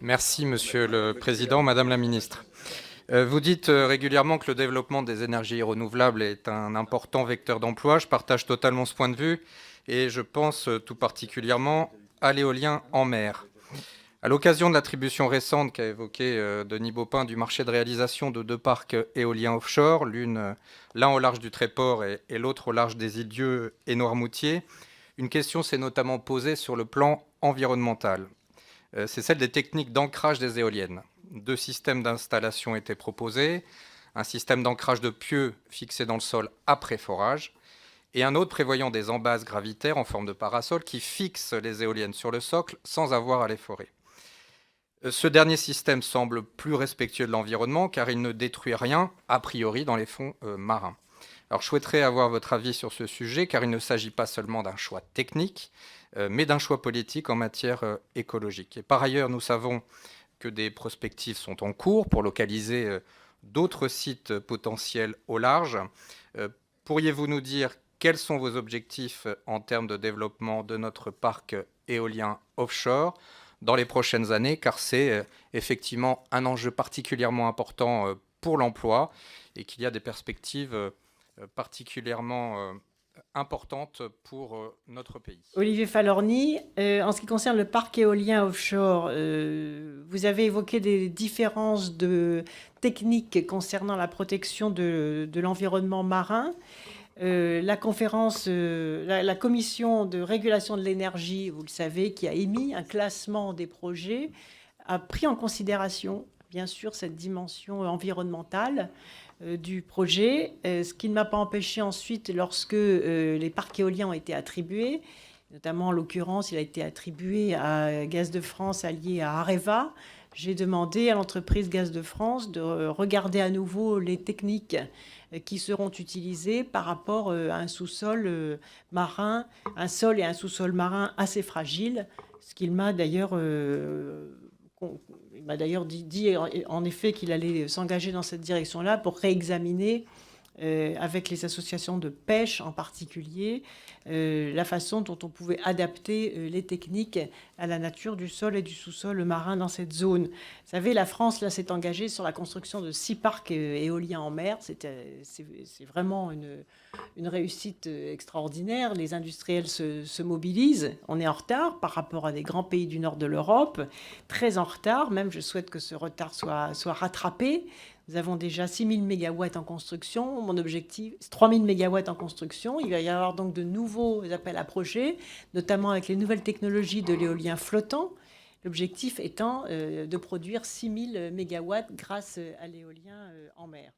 Merci, Monsieur le Président, Madame la Ministre. Vous dites régulièrement que le développement des énergies renouvelables est un important vecteur d'emploi. Je partage totalement ce point de vue et je pense tout particulièrement à l'éolien en mer. À l'occasion de l'attribution récente qu'a évoqué Denis Baupin du marché de réalisation de 2 parcs éoliens offshore, l'un au large du Tréport et l'autre au large des îles Dieu et Noirmoutier, une question s'est notamment posée sur le plan environnemental. C'est celle des techniques d'ancrage des éoliennes. 2 systèmes d'installation étaient proposés, un système d'ancrage de pieux fixé dans le sol après forage, et un autre prévoyant des embases gravitaires en forme de parasol qui fixent les éoliennes sur le socle sans avoir à les forer. Ce dernier système semble plus respectueux de l'environnement car il ne détruit rien, a priori, dans les fonds marins. Alors, je souhaiterais avoir votre avis sur ce sujet car il ne s'agit pas seulement d'un choix technique, mais d'un choix politique en matière écologique. Et par ailleurs, nous savons que des prospectives sont en cours pour localiser d'autres sites potentiels au large. Pourriez-vous nous dire quels sont vos objectifs en termes de développement de notre parc éolien offshore dans les prochaines années, car c'est effectivement un enjeu particulièrement important pour l'emploi et qu'il y a des perspectives particulièrement importantes pour notre pays. Olivier Falorni, en ce qui concerne le parc éolien offshore, vous avez évoqué des différences de techniques concernant la protection de l'environnement marin. La commission de régulation de l'énergie, vous le savez, qui a émis un classement des projets, a pris en considération, bien sûr, cette dimension environnementale du projet, ce qui ne m'a pas empêché ensuite, lorsque les parcs éoliens ont été attribués, notamment en l'occurrence, il a été attribué à Gaz de France allié à Areva, j'ai demandé à l'entreprise Gaz de France de regarder à nouveau les techniques qui seront utilisées par rapport à un sous-sol marin, un sol et un sous-sol marin assez fragiles, ce qu'il m'a d'ailleurs dit en effet qu'il allait s'engager dans cette direction-là pour réexaminer avec les associations de pêche en particulier, la façon dont on pouvait adapter les techniques à la nature du sol et du sous-sol marin dans cette zone. Vous savez, la France là s'est engagée sur la construction de 6 parcs éoliens en mer. C'est vraiment une réussite extraordinaire. Les industriels se mobilisent. On est en retard par rapport à des grands pays du nord de l'Europe, très en retard. Même, je souhaite que ce retard soit rattrapé. Nous avons déjà 6 000 mégawatts en construction. Mon objectif, c'est 3 000 mégawatts en construction. Il va y avoir donc de nouveaux appels à projets, notamment avec les nouvelles technologies de l'éolien flottant. L'objectif étant de produire 6 000 mégawatts grâce à l'éolien en mer.